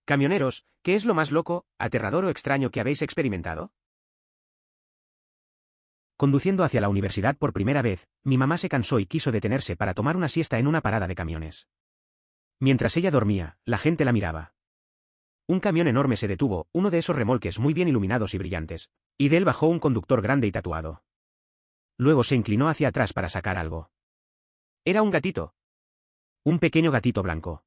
Camioneros, ¿qué es lo más loco, aterrador o extraño que habéis experimentado? Conduciendo hacia la universidad por primera vez, mi mamá se cansó y quiso detenerse para tomar una siesta en una parada de camiones. Mientras ella dormía, la gente la miraba. Un camión enorme se detuvo, uno de esos remolques muy bien iluminados y brillantes, y de él bajó un conductor grande y tatuado. Luego se inclinó hacia atrás para sacar algo. Era un gatito. Un pequeño gatito blanco.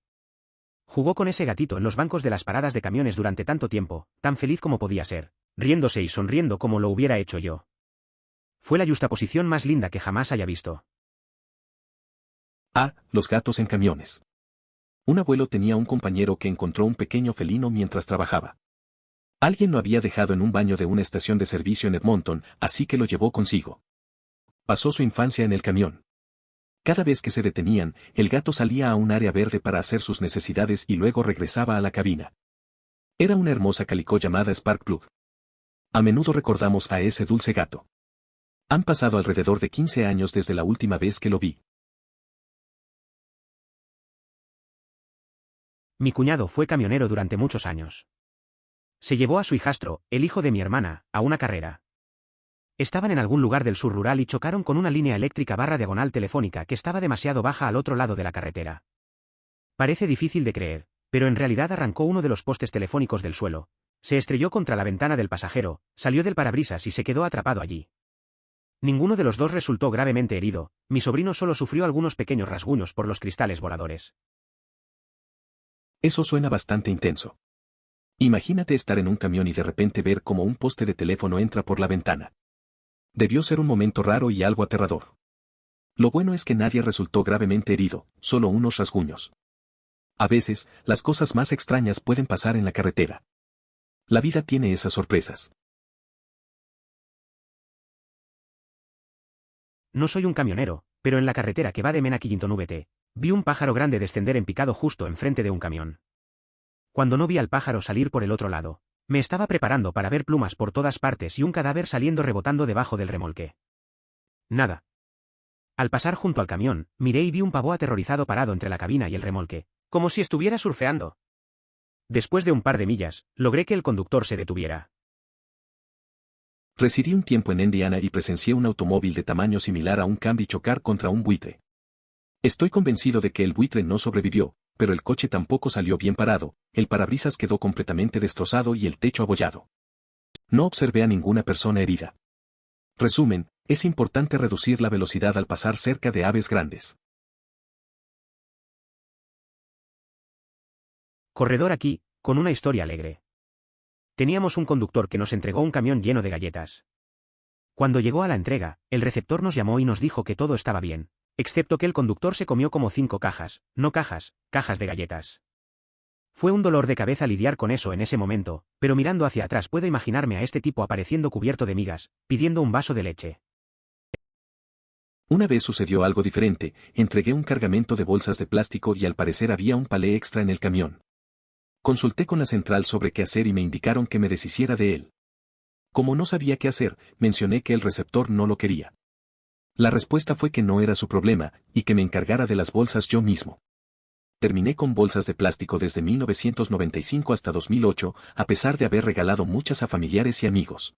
Jugó con ese gatito en los bancos de las paradas de camiones durante tanto tiempo, tan feliz como podía ser, riéndose y sonriendo como lo hubiera hecho yo. Fue la yuxtaposición más linda que jamás haya visto. Los gatos en camiones. Un abuelo tenía un compañero que encontró un pequeño felino mientras trabajaba. Alguien lo había dejado en un baño de una estación de servicio en Edmonton, así que lo llevó consigo. Pasó su infancia en el camión. Cada vez que se detenían, el gato salía a un área verde para hacer sus necesidades y luego regresaba a la cabina. Era una hermosa calicó llamada Sparkplug. A menudo recordamos a ese dulce gato. Han pasado alrededor de 15 años desde la última vez que lo vi. Mi cuñado fue camionero durante muchos años. Se llevó a su hijastro, el hijo de mi hermana, a una carrera. Estaban en algún lugar del sur rural y chocaron con una línea eléctrica /diagonal telefónica que estaba demasiado baja al otro lado de la carretera. Parece difícil de creer, pero en realidad arrancó uno de los postes telefónicos del suelo, se estrelló contra la ventana del pasajero, salió del parabrisas y se quedó atrapado allí. Ninguno de los dos resultó gravemente herido, mi sobrino solo sufrió algunos pequeños rasguños por los cristales voladores. Eso suena bastante intenso. Imagínate estar en un camión y de repente ver cómo un poste de teléfono entra por la ventana. Debió ser un momento raro y algo aterrador. Lo bueno es que nadie resultó gravemente herido, solo unos rasguños. A veces, las cosas más extrañas pueden pasar en la carretera. La vida tiene esas sorpresas. No soy un camionero, pero en la carretera que va de Mena a Killington VT, vi un pájaro grande descender en picado justo enfrente de un camión. Cuando no vi al pájaro salir por el otro lado, me estaba preparando para ver plumas por todas partes y un cadáver saliendo rebotando debajo del remolque. Nada. Al pasar junto al camión, miré y vi un pavó aterrorizado parado entre la cabina y el remolque, como si estuviera surfeando. Después de un par de millas, logré que el conductor se detuviera. Residí un tiempo en Indiana y presencié un automóvil de tamaño similar a un Camry chocar contra un buitre. Estoy convencido de que el buitre no sobrevivió, pero el coche tampoco salió bien parado, el parabrisas quedó completamente destrozado y el techo abollado. No observé a ninguna persona herida. Resumen, es importante reducir la velocidad al pasar cerca de aves grandes. Corredor aquí, con una historia alegre. Teníamos un conductor que nos entregó un camión lleno de galletas. Cuando llegó a la entrega, el receptor nos llamó y nos dijo que todo estaba bien, excepto que el conductor se comió como 5 cajas, no cajas, cajas de galletas. Fue un dolor de cabeza lidiar con eso en ese momento, pero mirando hacia atrás puedo imaginarme a este tipo apareciendo cubierto de migas, pidiendo un vaso de leche. Una vez sucedió algo diferente, entregué un cargamento de bolsas de plástico y al parecer había un palé extra en el camión. Consulté con la central sobre qué hacer y me indicaron que me deshiciera de él. Como no sabía qué hacer, mencioné que el receptor no lo quería. La respuesta fue que no era su problema, y que me encargara de las bolsas yo mismo. Terminé con bolsas de plástico desde 1995 hasta 2008, a pesar de haber regalado muchas a familiares y amigos.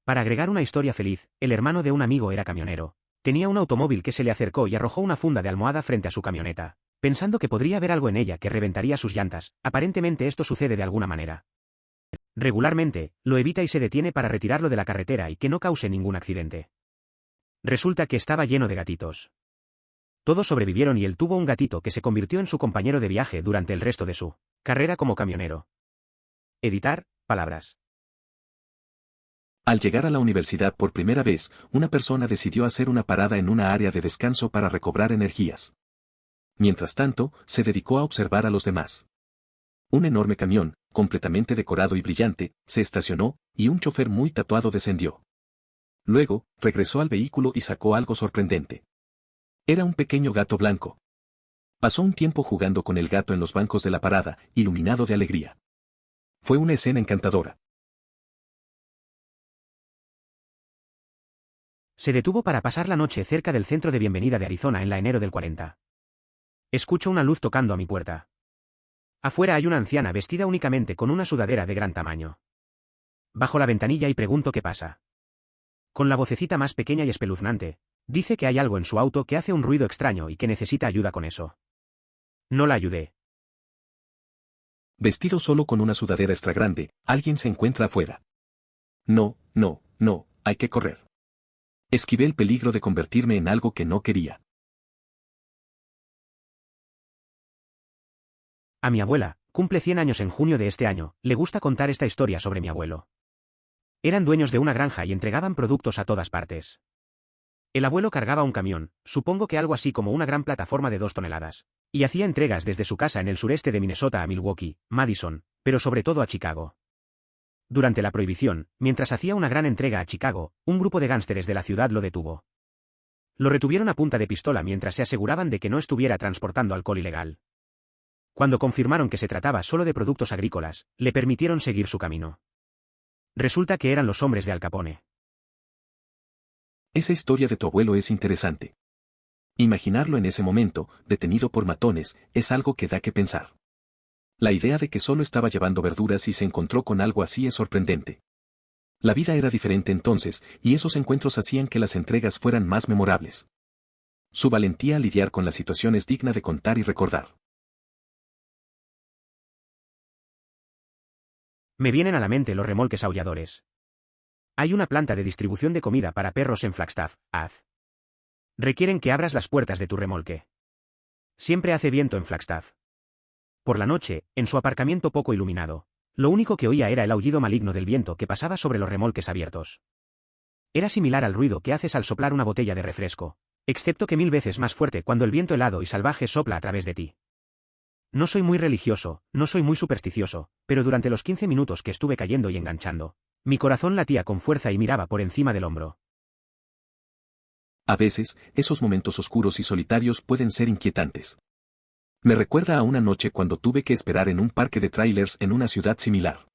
Para agregar una historia feliz, el hermano de un amigo era camionero. Tenía un automóvil que se le acercó y arrojó una funda de almohada frente a su camioneta, pensando que podría haber algo en ella que reventaría sus llantas. Aparentemente esto sucede de alguna manera. Regularmente, lo evita y se detiene para retirarlo de la carretera y que no cause ningún accidente. Resulta que estaba lleno de gatitos. Todos sobrevivieron y él tuvo un gatito que se convirtió en su compañero de viaje durante el resto de su carrera como camionero. Editar, palabras. Al llegar a la universidad por primera vez, una persona decidió hacer una parada en una área de descanso para recobrar energías. Mientras tanto, se dedicó a observar a los demás. Un enorme camión, completamente decorado y brillante, se estacionó, y un chofer muy tatuado descendió. Luego, regresó al vehículo y sacó algo sorprendente. Era un pequeño gato blanco. Pasó un tiempo jugando con el gato en los bancos de la parada, iluminado de alegría. Fue una escena encantadora. Se detuvo para pasar la noche cerca del centro de bienvenida de Arizona en enero del 40. Escucho una luz tocando a mi puerta. Afuera hay una anciana vestida únicamente con una sudadera de gran tamaño. Bajo la ventanilla y pregunto qué pasa. Con la vocecita más pequeña y espeluznante, dice que hay algo en su auto que hace un ruido extraño y que necesita ayuda con eso. No la ayudé. Vestido solo con una sudadera extra grande, alguien se encuentra afuera. No, no, no, hay que correr. Esquivé el peligro de convertirme en algo que no quería. A mi abuela, cumple 100 años en junio de este año, le gusta contar esta historia sobre mi abuelo. Eran dueños de una granja y entregaban productos a todas partes. El abuelo cargaba un camión, supongo que algo así como una gran plataforma de 2 toneladas, y hacía entregas desde su casa en el sureste de Minnesota a Milwaukee, Madison, pero sobre todo a Chicago. Durante la prohibición, mientras hacía una gran entrega a Chicago, un grupo de gánsteres de la ciudad lo detuvo. Lo retuvieron a punta de pistola mientras se aseguraban de que no estuviera transportando alcohol ilegal. Cuando confirmaron que se trataba solo de productos agrícolas, le permitieron seguir su camino. Resulta que eran los hombres de Al Capone. Esa historia de tu abuelo es interesante. Imaginarlo en ese momento, detenido por matones, es algo que da que pensar. La idea de que solo estaba llevando verduras y se encontró con algo así es sorprendente. La vida era diferente entonces, y esos encuentros hacían que las entregas fueran más memorables. Su valentía al lidiar con la situación es digna de contar y recordar. Me vienen a la mente los remolques aulladores. Hay una planta de distribución de comida para perros en Flagstaff, AZ. Requieren que abras las puertas de tu remolque. Siempre hace viento en Flagstaff. Por la noche, en su aparcamiento poco iluminado, lo único que oía era el aullido maligno del viento que pasaba sobre los remolques abiertos. Era similar al ruido que haces al soplar una botella de refresco, excepto que 1000 veces más fuerte cuando el viento helado y salvaje sopla a través de ti. No soy muy religioso, no soy muy supersticioso, pero durante los 15 minutos que estuve cayendo y enganchando, mi corazón latía con fuerza y miraba por encima del hombro. A veces, esos momentos oscuros y solitarios pueden ser inquietantes. Me recuerda a una noche cuando tuve que esperar en un parque de trailers en una ciudad similar.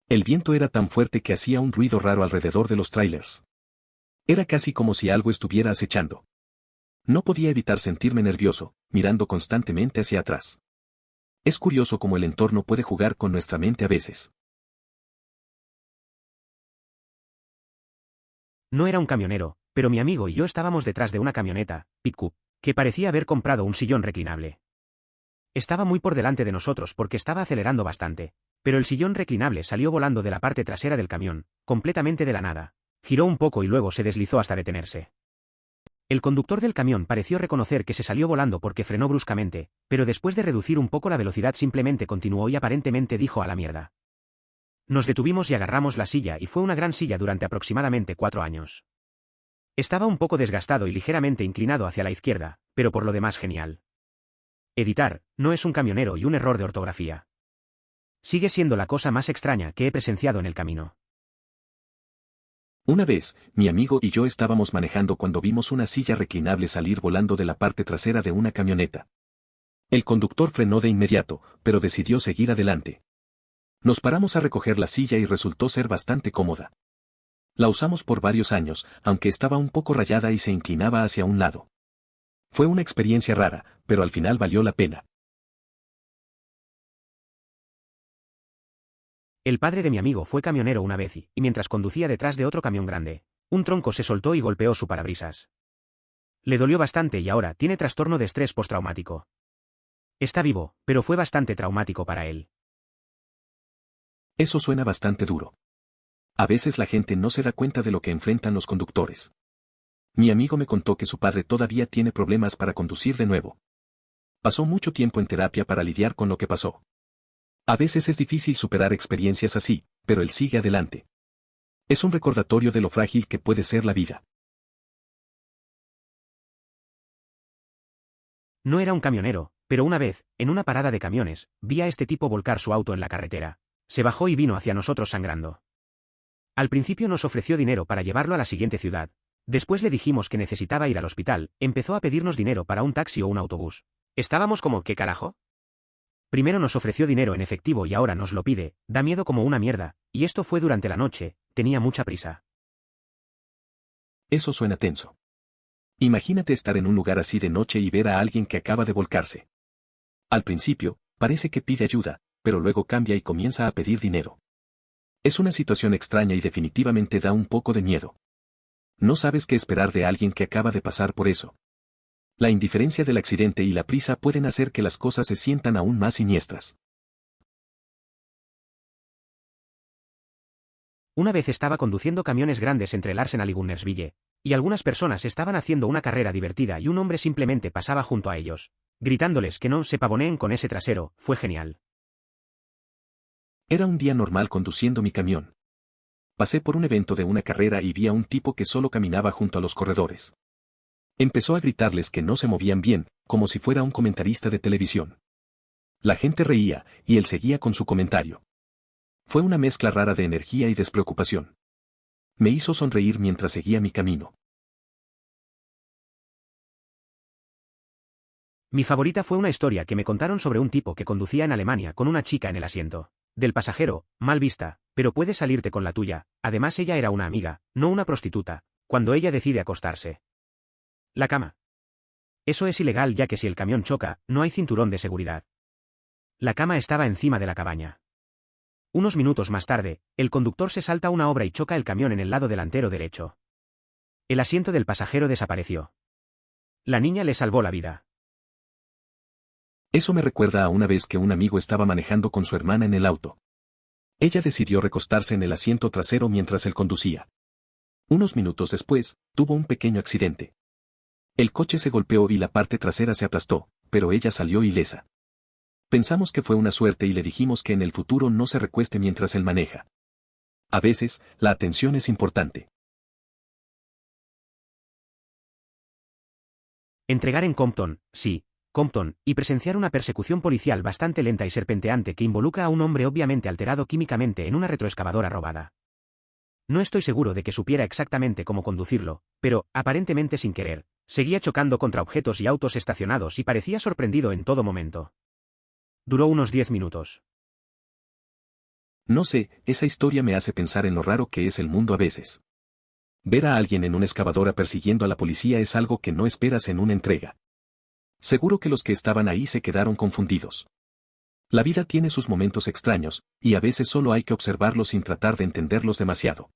El viento era tan fuerte que hacía un ruido raro alrededor de los trailers. Era casi como si algo estuviera acechando. No podía evitar sentirme nervioso, mirando constantemente hacia atrás. Es curioso cómo el entorno puede jugar con nuestra mente a veces. No era un camionero, pero mi amigo y yo estábamos detrás de una camioneta, pick-up, que parecía haber comprado un sillón reclinable. Estaba muy por delante de nosotros porque estaba acelerando bastante, pero el sillón reclinable salió volando de la parte trasera del camión, completamente de la nada. Giró un poco y luego se deslizó hasta detenerse. El conductor del camión pareció reconocer que se salió volando porque frenó bruscamente, pero después de reducir un poco la velocidad simplemente continuó y aparentemente dijo a la mierda. Nos detuvimos y agarramos la silla y fue una gran silla durante aproximadamente 4 años. Estaba un poco desgastado y ligeramente inclinado hacia la izquierda, pero por lo demás genial. Editar, no es un camionero y un error de ortografía. Sigue siendo la cosa más extraña que he presenciado en el camino. Una vez, mi amigo y yo estábamos manejando cuando vimos una silla reclinable salir volando de la parte trasera de una camioneta. El conductor frenó de inmediato, pero decidió seguir adelante. Nos paramos a recoger la silla y resultó ser bastante cómoda. La usamos por varios años, aunque estaba un poco rayada y se inclinaba hacia un lado. Fue una experiencia rara, pero al final valió la pena. El padre de mi amigo fue camionero una vez y mientras conducía detrás de otro camión grande, un tronco se soltó y golpeó su parabrisas. Le dolió bastante y ahora tiene trastorno de estrés postraumático. Está vivo, pero fue bastante traumático para él. Eso suena bastante duro. A veces la gente no se da cuenta de lo que enfrentan los conductores. Mi amigo me contó que su padre todavía tiene problemas para conducir de nuevo. Pasó mucho tiempo en terapia para lidiar con lo que pasó. A veces es difícil superar experiencias así, pero él sigue adelante. Es un recordatorio de lo frágil que puede ser la vida. No era un camionero, pero una vez, en una parada de camiones, vi a este tipo volcar su auto en la carretera. Se bajó y vino hacia nosotros sangrando. Al principio nos ofreció dinero para llevarlo a la siguiente ciudad. Después le dijimos que necesitaba ir al hospital, empezó a pedirnos dinero para un taxi o un autobús. Estábamos como, ¿qué carajo? Primero nos ofreció dinero en efectivo y ahora nos lo pide, da miedo como una mierda, y esto fue durante la noche, tenía mucha prisa. Eso suena tenso. Imagínate estar en un lugar así de noche y ver a alguien que acaba de volcarse. Al principio, parece que pide ayuda, pero luego cambia y comienza a pedir dinero. Es una situación extraña y definitivamente da un poco de miedo. No sabes qué esperar de alguien que acaba de pasar por eso. La indiferencia del accidente y la prisa pueden hacer que las cosas se sientan aún más siniestras. Una vez estaba conduciendo camiones grandes entre el Arsenal y Gunnersville, y algunas personas estaban haciendo una carrera divertida y un hombre simplemente pasaba junto a ellos, gritándoles que no se pavoneen con ese trasero. Fue genial. Era un día normal conduciendo mi camión. Pasé por un evento de una carrera y vi a un tipo que solo caminaba junto a los corredores. Empezó a gritarles que no se movían bien, como si fuera un comentarista de televisión. La gente reía, y él seguía con su comentario. Fue una mezcla rara de energía y despreocupación. Me hizo sonreír mientras seguía mi camino. Mi favorita fue una historia que me contaron sobre un tipo que conducía en Alemania con una chica en el asiento del pasajero, mal vista, pero puedes salirte con la tuya. Además ella era una amiga, no una prostituta, cuando ella decide acostarse. La cama. Eso es ilegal ya que si el camión choca, no hay cinturón de seguridad. La cama estaba encima de la cabaña. Unos minutos más tarde, el conductor se salta una obra y choca el camión en el lado delantero derecho. El asiento del pasajero desapareció. La niña le salvó la vida. Eso me recuerda a una vez que un amigo estaba manejando con su hermana en el auto. Ella decidió recostarse en el asiento trasero mientras él conducía. Unos minutos después, tuvo un pequeño accidente. El coche se golpeó y la parte trasera se aplastó, pero ella salió ilesa. Pensamos que fue una suerte y le dijimos que en el futuro no se recueste mientras él maneja. A veces, la atención es importante. Entregar en Compton, sí, Compton, y presenciar una persecución policial bastante lenta y serpenteante que involucra a un hombre obviamente alterado químicamente en una retroexcavadora robada. No estoy seguro de que supiera exactamente cómo conducirlo, pero, aparentemente sin querer, seguía chocando contra objetos y autos estacionados y parecía sorprendido en todo momento. Duró unos 10 minutos. No sé, esa historia me hace pensar en lo raro que es el mundo a veces. Ver a alguien en una excavadora persiguiendo a la policía es algo que no esperas en una entrega. Seguro que los que estaban ahí se quedaron confundidos. La vida tiene sus momentos extraños, y a veces solo hay que observarlos sin tratar de entenderlos demasiado.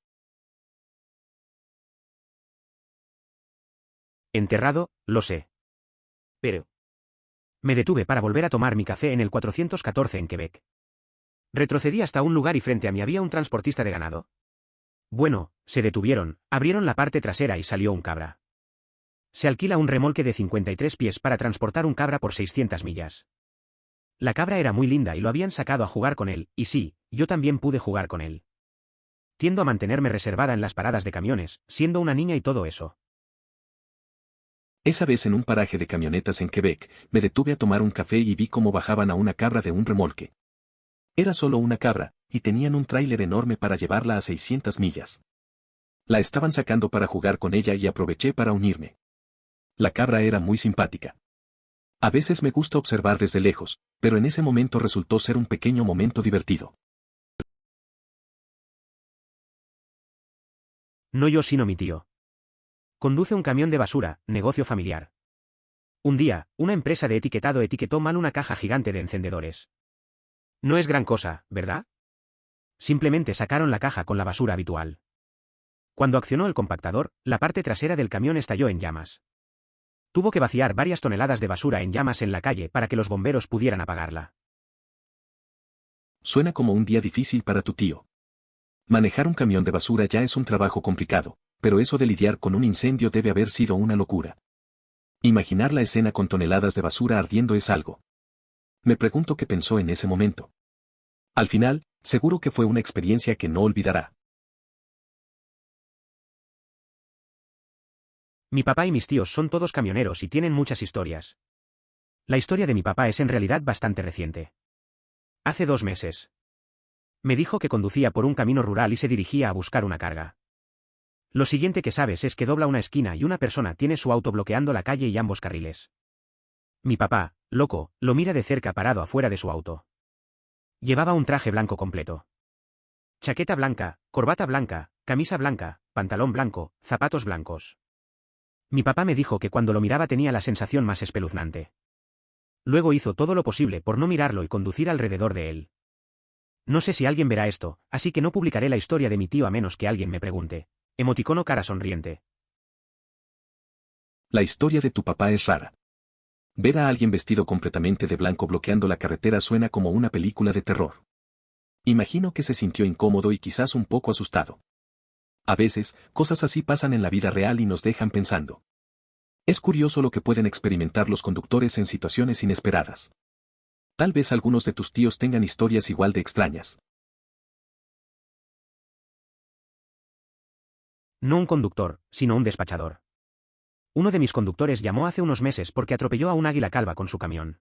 Enterrado, lo sé. Pero me detuve para volver a tomar mi café en el 414 en Quebec. Retrocedí hasta un lugar y frente a mí había un transportista de ganado. Bueno, se detuvieron, abrieron la parte trasera y salió un cabra. Se alquila un remolque de 53 pies para transportar un cabra por 600 millas. La cabra era muy linda y lo habían sacado a jugar con él, y sí, yo también pude jugar con él. Tiendo a mantenerme reservada en las paradas de camiones, siendo una niña y todo eso. Esa vez en un paraje de camionetas en Quebec, me detuve a tomar un café y vi cómo bajaban a una cabra de un remolque. Era solo una cabra, y tenían un tráiler enorme para llevarla a 600 millas. La estaban sacando para jugar con ella y aproveché para unirme. La cabra era muy simpática. A veces me gusta observar desde lejos, pero en ese momento resultó ser un pequeño momento divertido. No yo sino mi tío. Conduce un camión de basura, negocio familiar. Un día, una empresa de etiquetado etiquetó mal una caja gigante de encendedores. No es gran cosa, ¿verdad? Simplemente sacaron la caja con la basura habitual. Cuando accionó el compactador, la parte trasera del camión estalló en llamas. Tuvo que vaciar varias toneladas de basura en llamas en la calle para que los bomberos pudieran apagarla. Suena como un día difícil para tu tío. Manejar un camión de basura ya es un trabajo complicado, pero eso de lidiar con un incendio debe haber sido una locura. Imaginar la escena con toneladas de basura ardiendo es algo. Me pregunto qué pensó en ese momento. Al final, seguro que fue una experiencia que no olvidará. Mi papá y mis tíos son todos camioneros y tienen muchas historias. La historia de mi papá es en realidad bastante reciente. Hace 2 meses. Me dijo que conducía por un camino rural y se dirigía a buscar una carga. Lo siguiente que sabes es que dobla una esquina y una persona tiene su auto bloqueando la calle y ambos carriles. Mi papá, loco, lo mira de cerca parado afuera de su auto. Llevaba un traje blanco completo. Chaqueta blanca, corbata blanca, camisa blanca, pantalón blanco, zapatos blancos. Mi papá me dijo que cuando lo miraba tenía la sensación más espeluznante. Luego hizo todo lo posible por no mirarlo y conducir alrededor de él. No sé si alguien verá esto, así que no publicaré la historia de mi tío a menos que alguien me pregunte. Emoticono cara sonriente. La historia de tu papá es rara. Ver a alguien vestido completamente de blanco bloqueando la carretera suena como una película de terror. Imagino que se sintió incómodo y quizás un poco asustado. A veces, cosas así pasan en la vida real y nos dejan pensando. Es curioso lo que pueden experimentar los conductores en situaciones inesperadas. Tal vez algunos de tus tíos tengan historias igual de extrañas. No un conductor, sino un despachador. Uno de mis conductores llamó hace unos meses porque atropelló a un águila calva con su camión.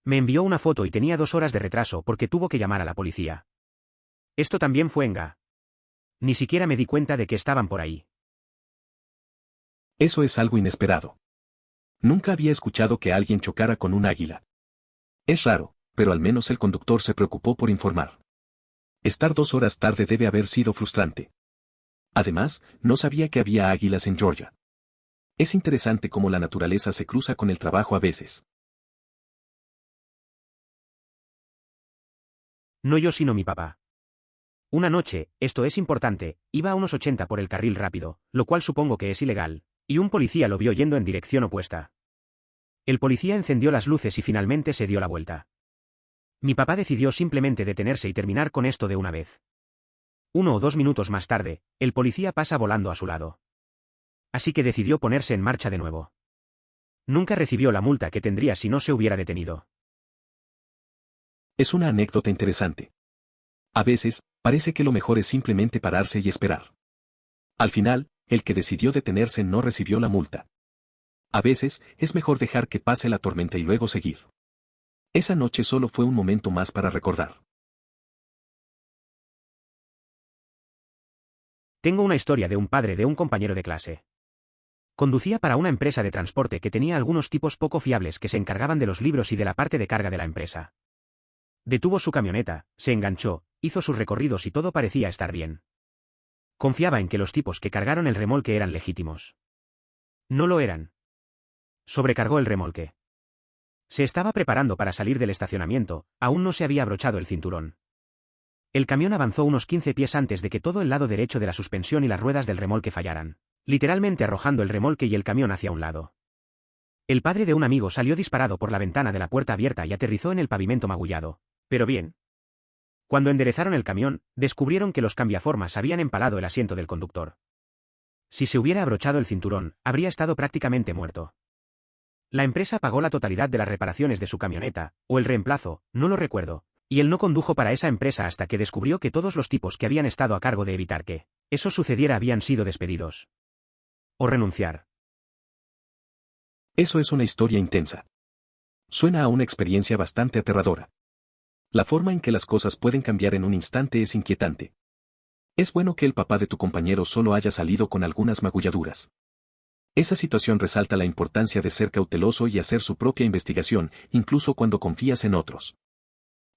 Me envió una foto y tenía 2 horas de retraso porque tuvo que llamar a la policía. Esto también fue en Ga. Ni siquiera me di cuenta de que estaban por ahí. Eso es algo inesperado. Nunca había escuchado que alguien chocara con un águila. Es raro, pero al menos el conductor se preocupó por informar. Estar 2 horas tarde debe haber sido frustrante. Además, no sabía que había águilas en Georgia. Es interesante cómo la naturaleza se cruza con el trabajo a veces. No yo sino mi papá. Una noche, esto es importante, iba a unos 80 por el carril rápido, lo cual supongo que es ilegal, y un policía lo vio yendo en dirección opuesta. El policía encendió las luces y finalmente se dio la vuelta. Mi papá decidió simplemente detenerse y terminar con esto de una vez. 1 o 2 minutos más tarde, el policía pasa volando a su lado. Así que decidió ponerse en marcha de nuevo. Nunca recibió la multa que tendría si no se hubiera detenido. Es una anécdota interesante. A veces, parece que lo mejor es simplemente pararse y esperar. Al final, el que decidió detenerse no recibió la multa. A veces, es mejor dejar que pase la tormenta y luego seguir. Esa noche solo fue un momento más para recordar. Tengo una historia de un padre de un compañero de clase. Conducía para una empresa de transporte que tenía algunos tipos poco fiables que se encargaban de los libros y de la parte de carga de la empresa. Detuvo su camioneta, se enganchó, hizo sus recorridos y todo parecía estar bien. Confiaba en que los tipos que cargaron el remolque eran legítimos. No lo eran. Sobrecargó el remolque. Se estaba preparando para salir del estacionamiento, aún no se había abrochado el cinturón. El camión avanzó unos 15 pies antes de que todo el lado derecho de la suspensión y las ruedas del remolque fallaran, literalmente arrojando el remolque y el camión hacia un lado. El padre de un amigo salió disparado por la ventana de la puerta abierta y aterrizó en el pavimento magullado. Pero bien. Cuando enderezaron el camión, descubrieron que los cambiaformas habían empalado el asiento del conductor. Si se hubiera abrochado el cinturón, habría estado prácticamente muerto. La empresa pagó la totalidad de las reparaciones de su camioneta, o el reemplazo, no lo recuerdo, y él no condujo para esa empresa hasta que descubrió que todos los tipos que habían estado a cargo de evitar que eso sucediera habían sido despedidos. O renunciar. Eso es una historia intensa. Suena a una experiencia bastante aterradora. La forma en que las cosas pueden cambiar en un instante es inquietante. Es bueno que el papá de tu compañero solo haya salido con algunas magulladuras. Esa situación resalta la importancia de ser cauteloso y hacer su propia investigación, incluso cuando confías en otros.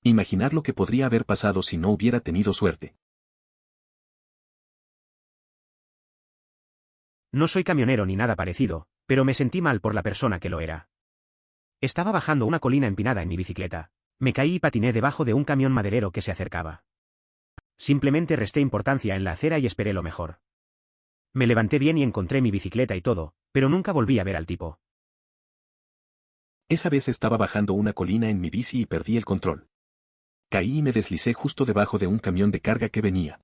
Imaginar lo que podría haber pasado si no hubiera tenido suerte. No soy camionero ni nada parecido, pero me sentí mal por la persona que lo era. Estaba bajando una colina empinada en mi bicicleta. Me caí y patiné debajo de un camión maderero que se acercaba. Simplemente resté importancia en la acera y esperé lo mejor. Me levanté bien y encontré mi bicicleta y todo, pero nunca volví a ver al tipo. Esa vez estaba bajando una colina en mi bici y perdí el control. Caí y me deslicé justo debajo de un camión de carga que venía.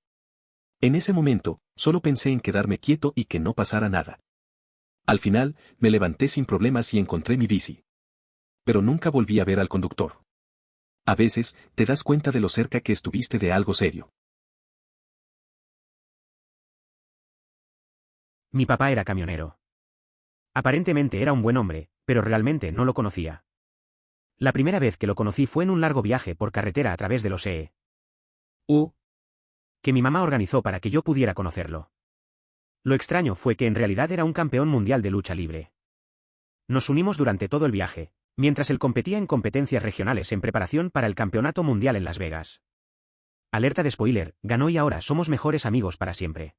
En ese momento, solo pensé en quedarme quieto y que no pasara nada. Al final, me levanté sin problemas y encontré mi bici. Pero nunca volví a ver al conductor. A veces, te das cuenta de lo cerca que estuviste de algo serio. Mi papá era camionero. Aparentemente era un buen hombre, pero realmente no lo conocía. La primera vez que lo conocí fue en un largo viaje por carretera a través de los EU. Que mi mamá organizó para que yo pudiera conocerlo. Lo extraño fue que en realidad era un campeón mundial de lucha libre. Nos unimos durante todo el viaje, mientras él competía en competencias regionales en preparación para el Campeonato Mundial en Las Vegas. Alerta de spoiler, ganó y ahora somos mejores amigos para siempre.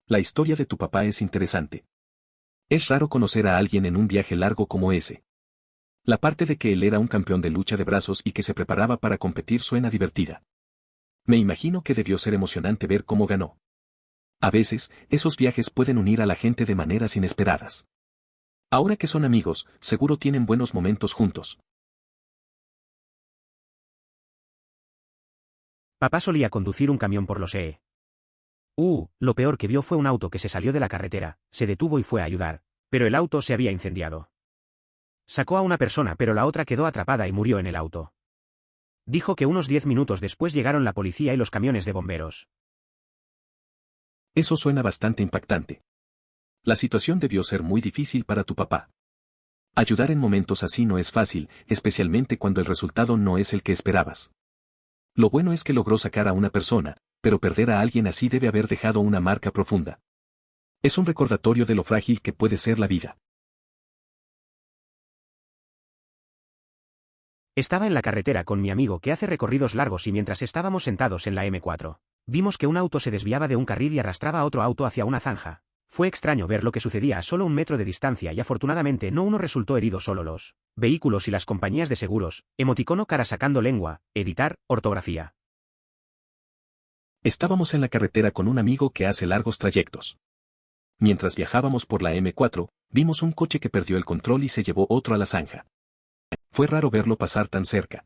La historia de tu papá es interesante. Es raro conocer a alguien en un viaje largo como ese. La parte de que él era un campeón de lucha de brazos y que se preparaba para competir suena divertida. Me imagino que debió ser emocionante ver cómo ganó. A veces, esos viajes pueden unir a la gente de maneras inesperadas. Ahora que son amigos, seguro tienen buenos momentos juntos. Papá solía conducir un camión por los EE. Lo peor que vio fue un auto que se salió de la carretera, se detuvo y fue a ayudar, pero el auto se había incendiado. Sacó a una persona pero la otra quedó atrapada y murió en el auto. Dijo que unos 10 minutos después llegaron la policía y los camiones de bomberos. Eso suena bastante impactante. La situación debió ser muy difícil para tu papá. Ayudar en momentos así no es fácil, especialmente cuando el resultado no es el que esperabas. Lo bueno es que logró sacar a una persona, pero perder a alguien así debe haber dejado una marca profunda. Es un recordatorio de lo frágil que puede ser la vida. Estaba en la carretera con mi amigo que hace recorridos largos y mientras estábamos sentados en la M4, vimos que un auto se desviaba de un carril y arrastraba a otro auto hacia una zanja. Fue extraño ver lo que sucedía a solo 1 metro de distancia y afortunadamente no uno resultó herido, solo los vehículos y las compañías de seguros. Emoticono cara sacando lengua, editar, ortografía. Estábamos en la carretera con un amigo que hace largos trayectos. Mientras viajábamos por la M4, vimos un coche que perdió el control y se llevó otro a la zanja. Fue raro verlo pasar tan cerca.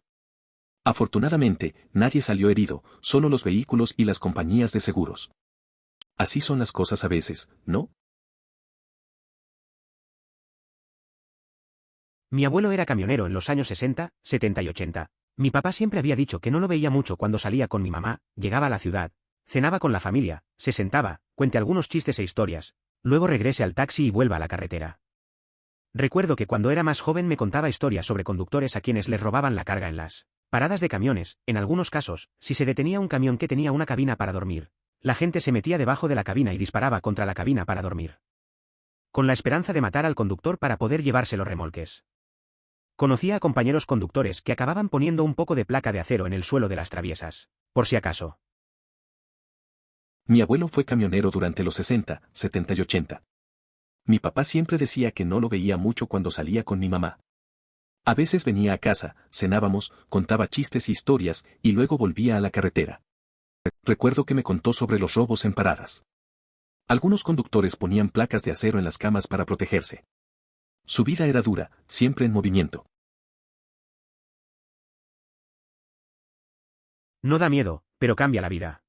Afortunadamente, nadie salió herido, solo los vehículos y las compañías de seguros. Así son las cosas a veces, ¿no? Mi abuelo era camionero en los años 60, 70 y 80. Mi papá siempre había dicho que no lo veía mucho cuando salía con mi mamá, llegaba a la ciudad, cenaba con la familia, se sentaba, cuente algunos chistes e historias, luego regrese al taxi y vuelva a la carretera. Recuerdo que cuando era más joven me contaba historias sobre conductores a quienes les robaban la carga en las paradas de camiones. En algunos casos, si se detenía un camión que tenía una cabina para dormir, la gente se metía debajo de la cabina y disparaba contra la cabina para dormir, con la esperanza de matar al conductor para poder llevarse los remolques. Conocía a compañeros conductores que acababan poniendo un poco de placa de acero en el suelo de las traviesas, por si acaso. Mi abuelo fue camionero durante los 60, 70 y 80. Mi papá siempre decía que no lo veía mucho cuando salía con mi mamá. A veces venía a casa, cenábamos, contaba chistes y historias, y luego volvía a la carretera. Recuerdo que me contó sobre los robos en paradas. Algunos conductores ponían placas de acero en las camas para protegerse. Su vida era dura, siempre en movimiento. No da miedo, pero cambia la vida.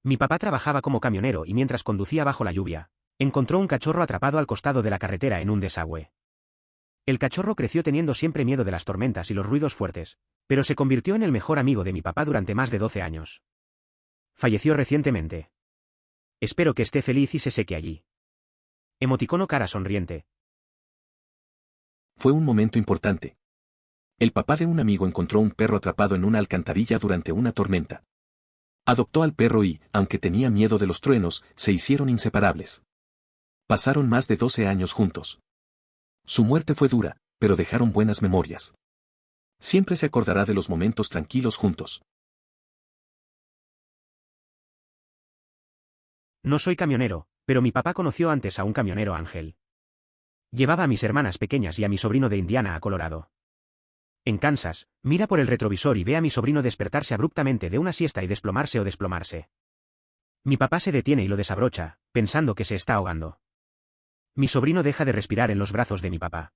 Mi papá trabajaba como camionero y mientras conducía bajo la lluvia, encontró un cachorro atrapado al costado de la carretera en un desagüe. El cachorro creció teniendo siempre miedo de las tormentas y los ruidos fuertes, pero se convirtió en el mejor amigo de mi papá durante más de 12 años. Falleció recientemente. Espero que esté feliz y se seque allí. Emoticono cara sonriente. Fue un momento importante. El papá de un amigo encontró un perro atrapado en una alcantarilla durante una tormenta. Adoptó al perro y, aunque tenía miedo de los truenos, se hicieron inseparables. Pasaron más de 12 años juntos. Su muerte fue dura, pero dejaron buenas memorias. Siempre se acordará de los momentos tranquilos juntos. No soy camionero, pero mi papá conoció antes a un camionero ángel. Llevaba a mis hermanas pequeñas y a mi sobrino de Indiana a Colorado. En Kansas, mira por el retrovisor y ve a mi sobrino despertarse abruptamente de una siesta y desplomarse o desplomarse. Mi papá se detiene y lo desabrocha, pensando que se está ahogando. Mi sobrino deja de respirar en los brazos de mi papá.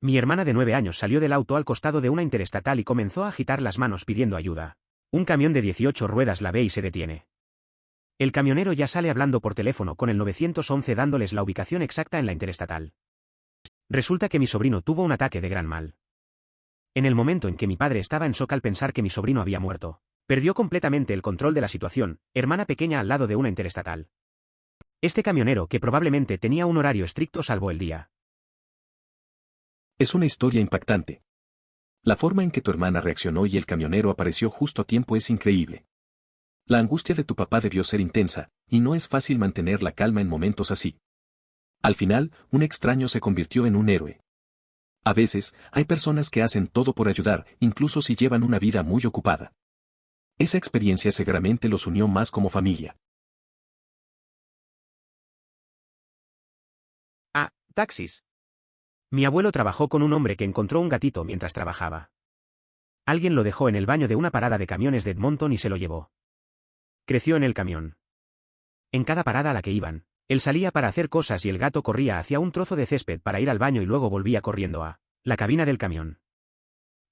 Mi hermana de 9 años salió del auto al costado de una interestatal y comenzó a agitar las manos pidiendo ayuda. Un camión de 18 ruedas la ve y se detiene. El camionero ya sale hablando por teléfono con el 911 dándoles la ubicación exacta en la interestatal. Resulta que mi sobrino tuvo un ataque de gran mal. En el momento en que mi padre estaba en shock al pensar que mi sobrino había muerto, perdió completamente el control de la situación, hermana pequeña al lado de una interestatal. Este camionero, que probablemente tenía un horario estricto, salvó el día. Es una historia impactante. La forma en que tu hermana reaccionó y el camionero apareció justo a tiempo es increíble. La angustia de tu papá debió ser intensa, y no es fácil mantener la calma en momentos así. Al final, un extraño se convirtió en un héroe. A veces, hay personas que hacen todo por ayudar, incluso si llevan una vida muy ocupada. Esa experiencia seguramente los unió más como familia. Ah, taxis. Mi abuelo trabajó con un hombre que encontró un gatito mientras trabajaba. Alguien lo dejó en el baño de una parada de camiones de Edmonton y se lo llevó. Creció en el camión. En cada parada a la que iban, él salía para hacer cosas y el gato corría hacia un trozo de césped para ir al baño y luego volvía corriendo a la cabina del camión.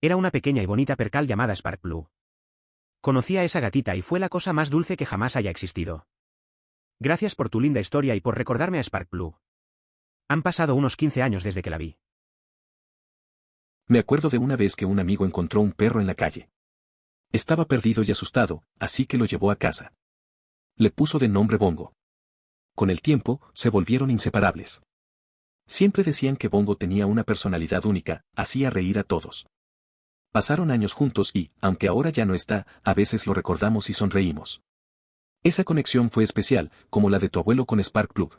Era una pequeña y bonita percal llamada Spark Blue. Conocí a esa gatita y fue la cosa más dulce que jamás haya existido. Gracias por tu linda historia y por recordarme a Spark Blue. Han pasado unos 15 años desde que la vi. Me acuerdo de una vez que un amigo encontró un perro en la calle. Estaba perdido y asustado, así que lo llevó a casa. Le puso de nombre Bongo. Con el tiempo, se volvieron inseparables. Siempre decían que Bongo tenía una personalidad única, hacía reír a todos. Pasaron años juntos y, aunque ahora ya no está, a veces lo recordamos y sonreímos. Esa conexión fue especial, como la de tu abuelo con Spark Plug.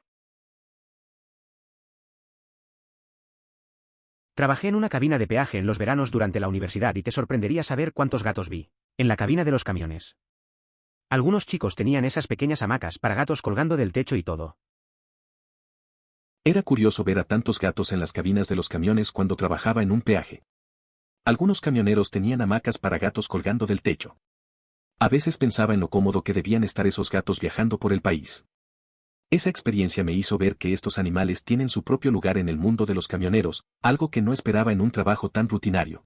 Trabajé en una cabina de peaje en los veranos durante la universidad y te sorprendería saber cuántos gatos vi en la cabina de los camiones. Algunos chicos tenían esas pequeñas hamacas para gatos colgando del techo y todo. Era curioso ver a tantos gatos en las cabinas de los camiones cuando trabajaba en un peaje. Algunos camioneros tenían hamacas para gatos colgando del techo. A veces pensaba en lo cómodo que debían estar esos gatos viajando por el país. Esa experiencia me hizo ver que estos animales tienen su propio lugar en el mundo de los camioneros, algo que no esperaba en un trabajo tan rutinario.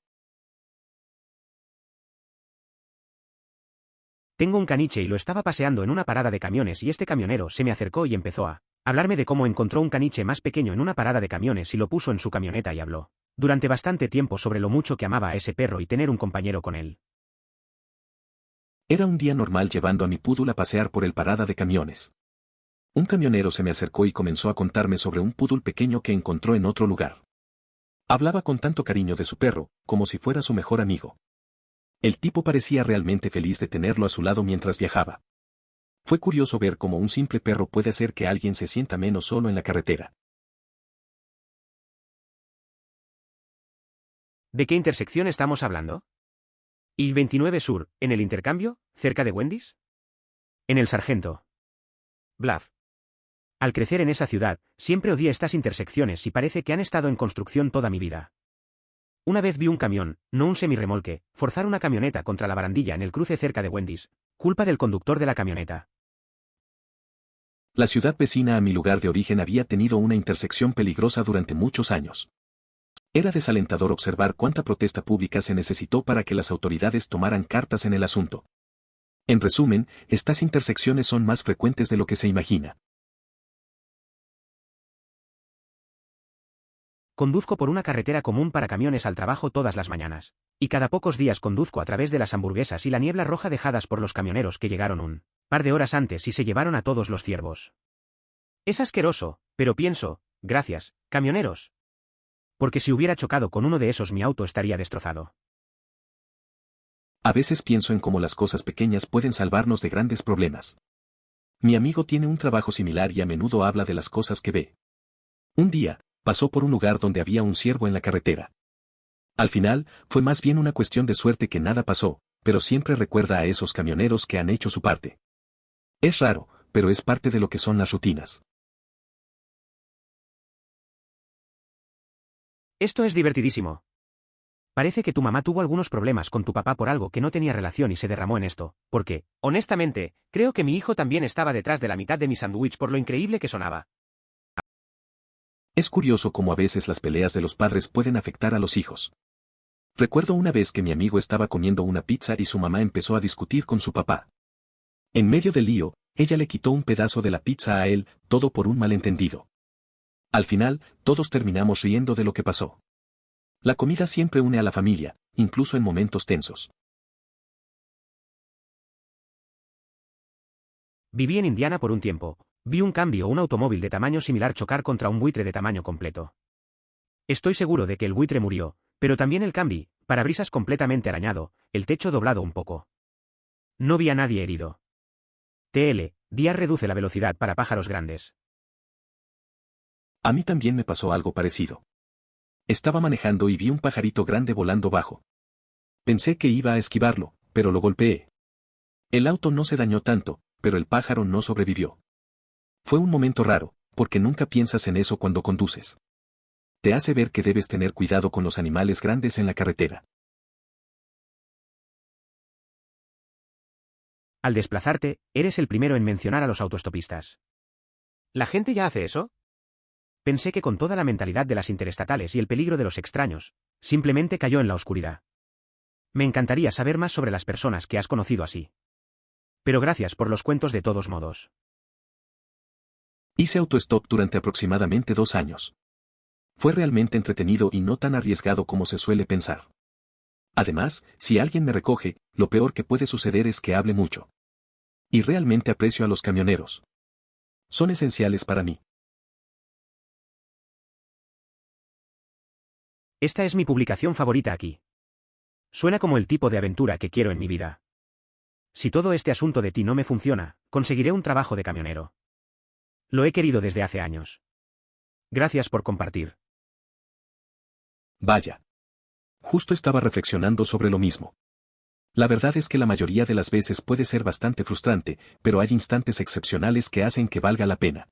Tengo un caniche y lo estaba paseando en una parada de camiones y este camionero se me acercó y empezó a hablarme de cómo encontró un caniche más pequeño en una parada de camiones y lo puso en su camioneta y habló durante bastante tiempo sobre lo mucho que amaba a ese perro y tener un compañero con él. Era un día normal llevando a mi poodle a pasear por el parada de camiones. Un camionero se me acercó y comenzó a contarme sobre un poodle pequeño que encontró en otro lugar. Hablaba con tanto cariño de su perro, como si fuera su mejor amigo. El tipo parecía realmente feliz de tenerlo a su lado mientras viajaba. Fue curioso ver cómo un simple perro puede hacer que alguien se sienta menos solo en la carretera. ¿De qué intersección estamos hablando? I-29 Sur, ¿en el intercambio, cerca de Wendy's? En el Sargento. Bluff. Al crecer en esa ciudad, siempre odié estas intersecciones y parece que han estado en construcción toda mi vida. Una vez vi un camión, no un semirremolque, forzar una camioneta contra la barandilla en el cruce cerca de Wendy's, culpa del conductor de la camioneta. La ciudad vecina a mi lugar de origen había tenido una intersección peligrosa durante muchos años. Era desalentador observar cuánta protesta pública se necesitó para que las autoridades tomaran cartas en el asunto. En resumen, estas intersecciones son más frecuentes de lo que se imagina. Conduzco por una carretera común para camiones al trabajo todas las mañanas. Y cada pocos días conduzco a través de las hamburguesas y la niebla roja dejadas por los camioneros que llegaron un par de horas antes y se llevaron a todos los ciervos. Es asqueroso, pero pienso, gracias, camioneros. Porque si hubiera chocado con uno de esos mi auto estaría destrozado. A veces pienso en cómo las cosas pequeñas pueden salvarnos de grandes problemas. Mi amigo tiene un trabajo similar y a menudo habla de las cosas que ve. Un día, pasó por un lugar donde había un ciervo en la carretera. Al final, fue más bien una cuestión de suerte que nada pasó, pero siempre recuerda a esos camioneros que han hecho su parte. Es raro, pero es parte de lo que son las rutinas. Esto es divertidísimo. Parece que tu mamá tuvo algunos problemas con tu papá por algo que no tenía relación y se derramó en esto, porque, honestamente, creo que mi hijo también estaba detrás de la mitad de mi sándwich por lo increíble que sonaba. Es curioso cómo a veces las peleas de los padres pueden afectar a los hijos. Recuerdo una vez que mi amigo estaba comiendo una pizza y su mamá empezó a discutir con su papá. En medio del lío, ella le quitó un pedazo de la pizza a él, todo por un malentendido. Al final, todos terminamos riendo de lo que pasó. La comida siempre une a la familia, incluso en momentos tensos. Viví en Indiana por un tiempo. Vi un cambio o un automóvil de tamaño similar chocar contra un buitre de tamaño completo. Estoy seguro de que el buitre murió, pero también el cambi, parabrisas completamente arañado, el techo doblado un poco. No vi a nadie herido. Díaz reduce la velocidad para pájaros grandes. A mí también me pasó algo parecido. Estaba manejando y vi un pajarito grande volando bajo. Pensé que iba a esquivarlo, pero lo golpeé. El auto no se dañó tanto, pero el pájaro no sobrevivió. Fue un momento raro, porque nunca piensas en eso cuando conduces. te hace ver que debes tener cuidado con los animales grandes en la carretera. Al desplazarte, eres el primero en mencionar a los autoestopistas. ¿La gente ya hace eso? Pensé que con toda la mentalidad de las interestatales y el peligro de los extraños, simplemente cayó en la oscuridad. Me encantaría saber más sobre las personas que has conocido así. Pero gracias por los cuentos de todos modos. Hice autostop durante aproximadamente 2 años. Fue realmente entretenido y no tan arriesgado como se suele pensar. Además, si alguien me recoge, lo peor que puede suceder es que hable mucho. Y realmente aprecio a los camioneros. Son esenciales para mí. Esta es mi publicación favorita aquí. Suena como el tipo de aventura que quiero en mi vida. Si todo este asunto de ti no me funciona, conseguiré un trabajo de camionero. Lo he querido desde hace años. Gracias por compartir. Vaya. Justo estaba reflexionando sobre lo mismo. La verdad es que la mayoría de las veces puede ser bastante frustrante, pero hay instantes excepcionales que hacen que valga la pena.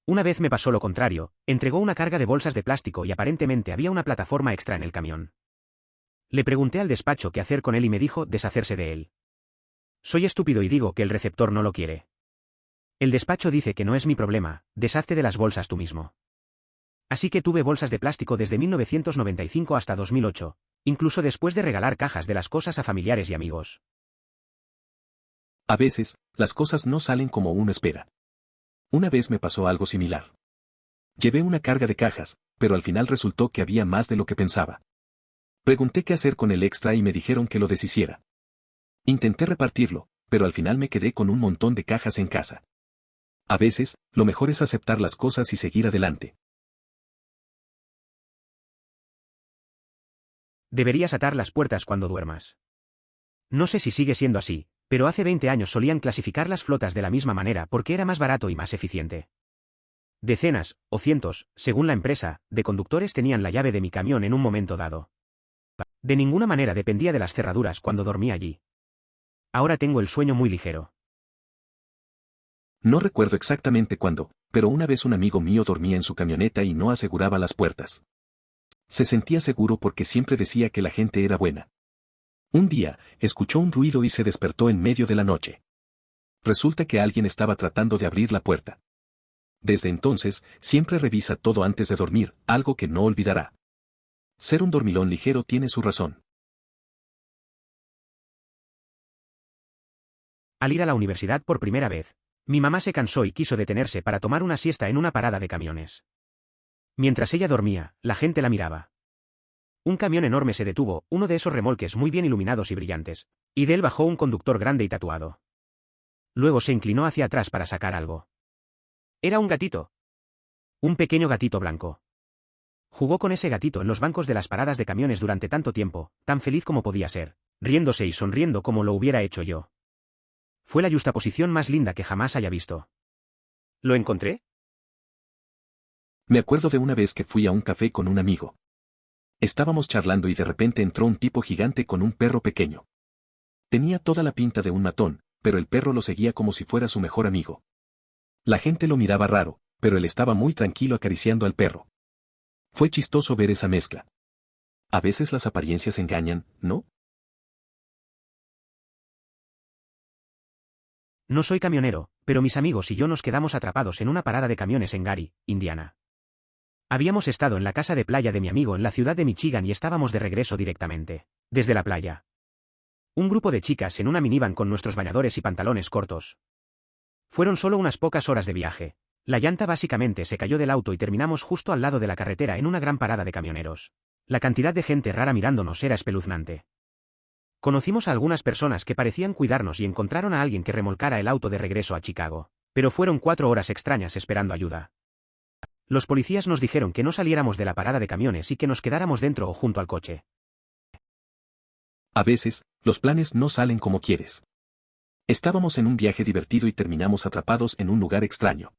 Una vez me pasó lo contrario, entregó una carga de bolsas de plástico y aparentemente había una plataforma extra en el camión. Le pregunté al despacho qué hacer con él y me dijo deshacerse de él. Soy estúpido y digo que el receptor no lo quiere. El despacho dice que no es mi problema, deshazte de las bolsas tú mismo. Así que tuve bolsas de plástico desde 1995 hasta 2008, incluso después de regalar cajas de las cosas a familiares y amigos. A veces, las cosas no salen como uno espera. Una vez me pasó algo similar. Llevé una carga de cajas, pero al final resultó que había más de lo que pensaba. Pregunté qué hacer con el extra y me dijeron que lo deshiciera. Intenté repartirlo, pero al final me quedé con un montón de cajas en casa. A veces, lo mejor es aceptar las cosas y seguir adelante. Deberías atar las puertas cuando duermas. No sé si sigue siendo así, pero hace 20 años solían clasificar las flotas de la misma manera porque era más barato y más eficiente. Decenas, o cientos, según la empresa, de conductores tenían la llave de mi camión en un momento dado. De ninguna manera dependía de las cerraduras cuando dormía allí. Ahora tengo el sueño muy ligero. No recuerdo exactamente cuándo, pero una vez un amigo mío dormía en su camioneta y no aseguraba las puertas. Se sentía seguro porque siempre decía que la gente era buena. Un día, escuchó un ruido y se despertó en medio de la noche. Resulta que alguien estaba tratando de abrir la puerta. Desde entonces, siempre revisa todo antes de dormir, algo que no olvidará. Ser un dormilón ligero tiene su razón. Al ir a la universidad por primera vez, mi mamá se cansó y quiso detenerse para tomar una siesta en una parada de camiones. Mientras ella dormía, la gente la miraba. Un camión enorme se detuvo, uno de esos remolques muy bien iluminados y brillantes, y de él bajó un conductor grande y tatuado. Luego se inclinó hacia atrás para sacar algo. Era un gatito. Un pequeño gatito blanco. Jugó con ese gatito en los bancos de las paradas de camiones durante tanto tiempo, tan feliz como podía ser, riéndose y sonriendo como lo hubiera hecho yo. Fue la yuxtaposición más linda que jamás haya visto. ¿Lo encontré? Me acuerdo de una vez que fui a un café con un amigo. Estábamos charlando y de repente entró un tipo gigante con un perro pequeño. Tenía toda la pinta de un matón, pero el perro lo seguía como si fuera su mejor amigo. La gente lo miraba raro, pero él estaba muy tranquilo acariciando al perro. Fue chistoso ver esa mezcla. A veces las apariencias engañan, ¿no? No soy camionero, pero mis amigos y yo nos quedamos atrapados en una parada de camiones en Gary, Indiana. Habíamos estado en la casa de playa de mi amigo en la ciudad de Michigan y estábamos de regreso directamente, desde la playa. Un grupo de chicas en una minivan con nuestros bañadores y pantalones cortos. Fueron solo unas pocas horas de viaje. La llanta básicamente se cayó del auto y terminamos justo al lado de la carretera en una gran parada de camioneros. La cantidad de gente rara mirándonos era espeluznante. Conocimos a algunas personas que parecían cuidarnos y encontraron a alguien que remolcara el auto de regreso a Chicago. Pero fueron 4 horas extrañas esperando ayuda. Los policías nos dijeron que no saliéramos de la parada de camiones y que nos quedáramos dentro o junto al coche. A veces, los planes no salen como quieres. Estábamos en un viaje divertido y terminamos atrapados en un lugar extraño.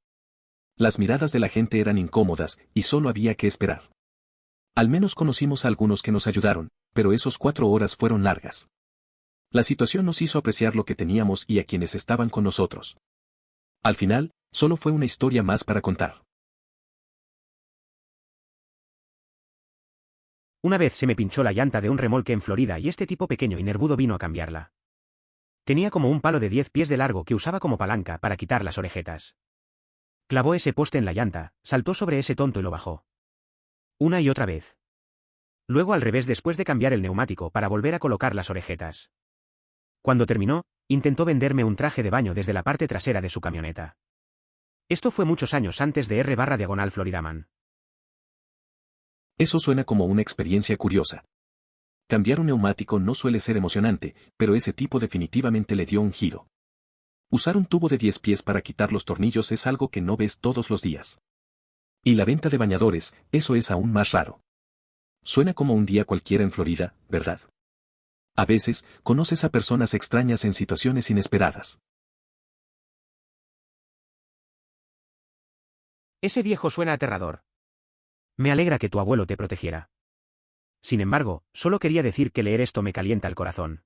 Las miradas de la gente eran incómodas y solo había que esperar. Al menos conocimos a algunos que nos ayudaron, pero esos 4 horas fueron largas. La situación nos hizo apreciar lo que teníamos y a quienes estaban con nosotros. Al final, Solo fue una historia más para contar. Una vez se me pinchó la llanta de un remolque en Florida y este tipo pequeño y nervudo vino a cambiarla. Tenía como un palo de 10 pies de largo que usaba como palanca para quitar las orejetas. Clavó ese poste en la llanta, saltó sobre ese tonto y lo bajó. Una y otra vez. Luego al revés después de cambiar el neumático para volver a colocar las orejetas. Cuando terminó, intentó venderme un traje de baño desde la parte trasera de su camioneta. Esto fue muchos años antes de R/Diagonal Floridaman. Eso suena como una experiencia curiosa. Cambiar un neumático no suele ser emocionante, pero ese tipo definitivamente le dio un giro. Usar un tubo de 10 pies para quitar los tornillos es algo que no ves todos los días. Y la venta de bañadores, eso es aún más raro. Suena como un día cualquiera en Florida, ¿verdad? A veces, conoces a personas extrañas en situaciones inesperadas. Ese viejo suena aterrador. Me alegra que tu abuelo te protegiera. Sin embargo, solo quería decir que leer esto me calienta el corazón.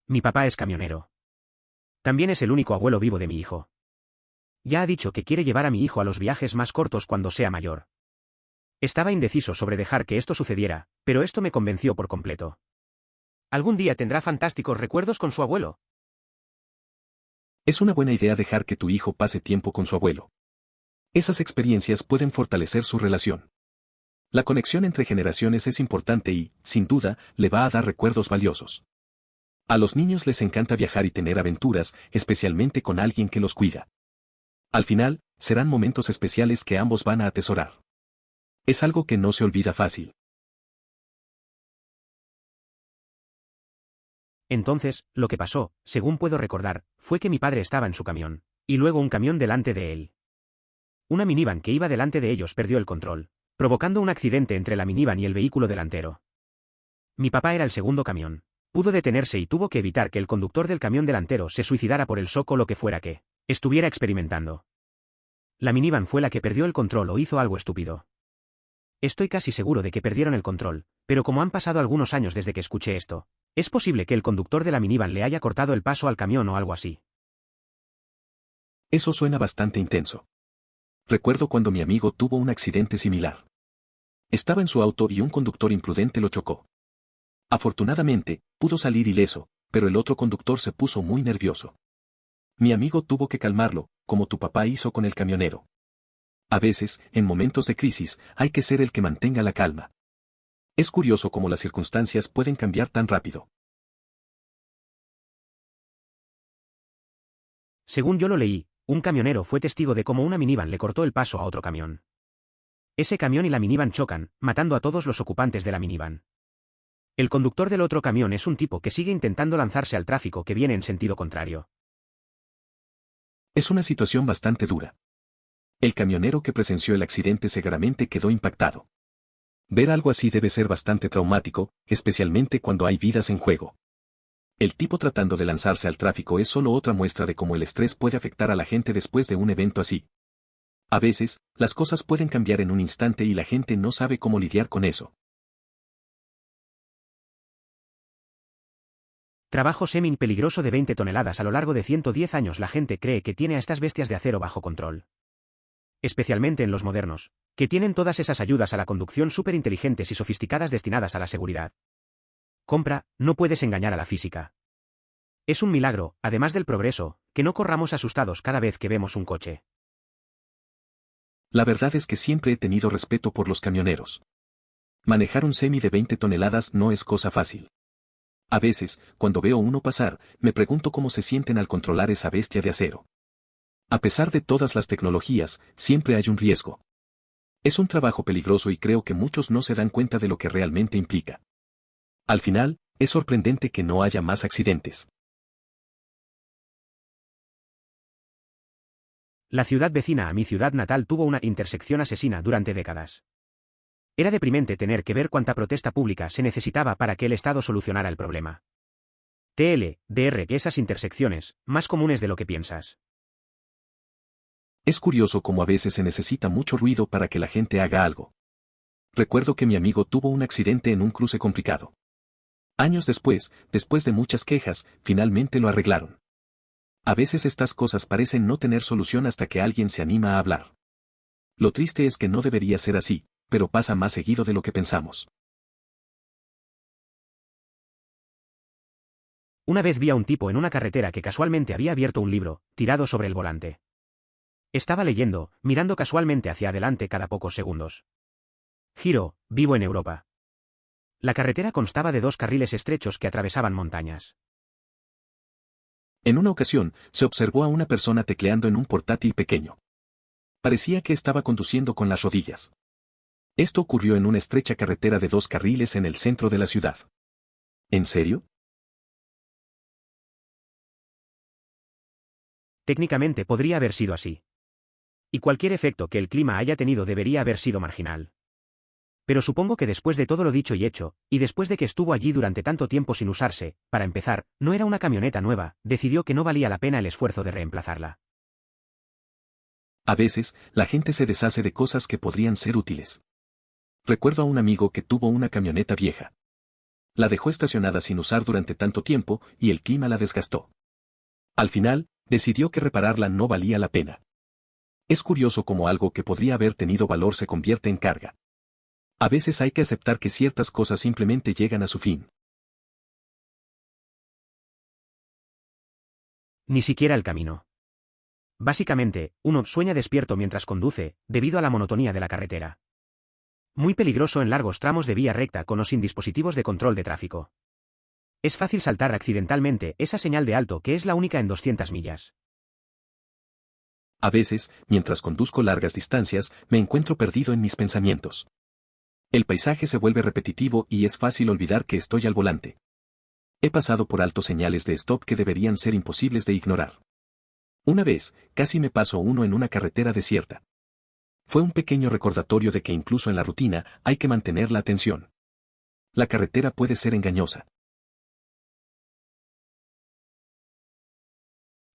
Mi papá es camionero. También es el único abuelo vivo de mi hijo. Ya ha dicho que quiere llevar a mi hijo a los viajes más cortos cuando sea mayor. Estaba indeciso sobre dejar que esto sucediera, pero esto me convenció por completo. Algún día tendrá fantásticos recuerdos con su abuelo. Es una buena idea dejar que tu hijo pase tiempo con su abuelo. Esas experiencias pueden fortalecer su relación. La conexión entre generaciones es importante y, sin duda, le va a dar recuerdos valiosos. A los niños les encanta viajar y tener aventuras, especialmente con alguien que los cuida. Al final, serán momentos especiales que ambos van a atesorar. Es algo que no se olvida fácil. Entonces, lo que pasó, según puedo recordar, fue que mi padre estaba en su camión, y luego un camión delante de él. Una minivan que iba delante de ellos perdió el control, provocando un accidente entre la minivan y el vehículo delantero. Mi papá era el segundo camión. Pudo detenerse y tuvo que evitar que el conductor del camión delantero se suicidara por el shock o lo que fuera que estuviera experimentando. La minivan fue la que perdió el control o hizo algo estúpido. Estoy casi seguro de que perdieron el control, pero como han pasado algunos años desde que escuché esto, es posible que el conductor de la minivan le haya cortado el paso al camión o algo así. Eso suena bastante intenso. Recuerdo cuando mi amigo tuvo un accidente similar. Estaba en su auto y un conductor imprudente lo chocó. Afortunadamente, pudo salir ileso, pero el otro conductor se puso muy nervioso. Mi amigo tuvo que calmarlo, como tu papá hizo con el camionero. A veces, en momentos de crisis, hay que ser el que mantenga la calma. Es curioso cómo las circunstancias pueden cambiar tan rápido. Según yo lo leí, un camionero fue testigo de cómo una minivan le cortó el paso a otro camión. Ese camión y la minivan chocan, matando a todos los ocupantes de la minivan. El conductor del otro camión es un tipo que sigue intentando lanzarse al tráfico que viene en sentido contrario. Es una situación bastante dura. El camionero que presenció el accidente seguramente quedó impactado. Ver algo así debe ser bastante traumático, especialmente cuando hay vidas en juego. El tipo tratando de lanzarse al tráfico es solo otra muestra de cómo el estrés puede afectar a la gente después de un evento así. A veces, las cosas pueden cambiar en un instante y la gente no sabe cómo lidiar con eso. Trabajo semi-peligroso de 20 toneladas a lo largo de 110 años. La gente cree que tiene a estas bestias de acero bajo control. Especialmente en los modernos, que tienen todas esas ayudas a la conducción súper inteligentes y sofisticadas destinadas a la seguridad. Compra, no puedes engañar a la física. Es un milagro, además del progreso, que no corramos asustados cada vez que vemos un coche. La verdad es que siempre he tenido respeto por los camioneros. Manejar un semi de 20 toneladas no es cosa fácil. A veces, cuando veo uno pasar, me pregunto cómo se sienten al controlar esa bestia de acero. A pesar de todas las tecnologías, siempre hay un riesgo. Es un trabajo peligroso y creo que muchos no se dan cuenta de lo que realmente implica. Al final, es sorprendente que no haya más accidentes. La ciudad vecina a mi ciudad natal tuvo una intersección asesina durante décadas. Era deprimente tener que ver cuánta protesta pública se necesitaba para que el Estado solucionara el problema. TLDR, esas intersecciones, más comunes de lo que piensas. Es curioso cómo a veces se necesita mucho ruido para que la gente haga algo. Recuerdo que mi amigo tuvo un accidente en un cruce complicado. Años después de muchas quejas, finalmente lo arreglaron. A veces estas cosas parecen no tener solución hasta que alguien se anima a hablar. Lo triste es que no debería ser así, pero pasa más seguido de lo que pensamos. Una vez vi a un tipo en una carretera que casualmente había abierto un libro, tirado sobre el volante. Estaba leyendo, mirando casualmente hacia adelante cada pocos segundos. Giro, vivo en Europa. La carretera constaba de 2 carriles estrechos que atravesaban montañas. En una ocasión, se observó a una persona tecleando en un portátil pequeño. Parecía que estaba conduciendo con las rodillas. Esto ocurrió en una estrecha carretera de 2 carriles en el centro de la ciudad. ¿En serio? Técnicamente podría haber sido así. Y cualquier efecto que el clima haya tenido debería haber sido marginal. Pero supongo que después de todo lo dicho y hecho, y después de que estuvo allí durante tanto tiempo sin usarse, para empezar, no era una camioneta nueva, decidió que no valía la pena el esfuerzo de reemplazarla. A veces, la gente se deshace de cosas que podrían ser útiles. Recuerdo a un amigo que tuvo una camioneta vieja. La dejó estacionada sin usar durante tanto tiempo y el clima la desgastó. Al final, decidió que repararla no valía la pena. Es curioso cómo algo que podría haber tenido valor se convierte en carga. A veces hay que aceptar que ciertas cosas simplemente llegan a su fin. Ni siquiera el camino. Básicamente, uno sueña despierto mientras conduce, debido a la monotonía de la carretera. Muy peligroso en largos tramos de vía recta con o sin dispositivos de control de tráfico. Es fácil saltar accidentalmente esa señal de alto que es la única en 200 millas. A veces, mientras conduzco largas distancias, me encuentro perdido en mis pensamientos. El paisaje se vuelve repetitivo y es fácil olvidar que estoy al volante. He pasado por altos señales de stop que deberían ser imposibles de ignorar. Una vez, casi me pasó uno en una carretera desierta. Fue un pequeño recordatorio de que incluso en la rutina hay que mantener la atención. La carretera puede ser engañosa.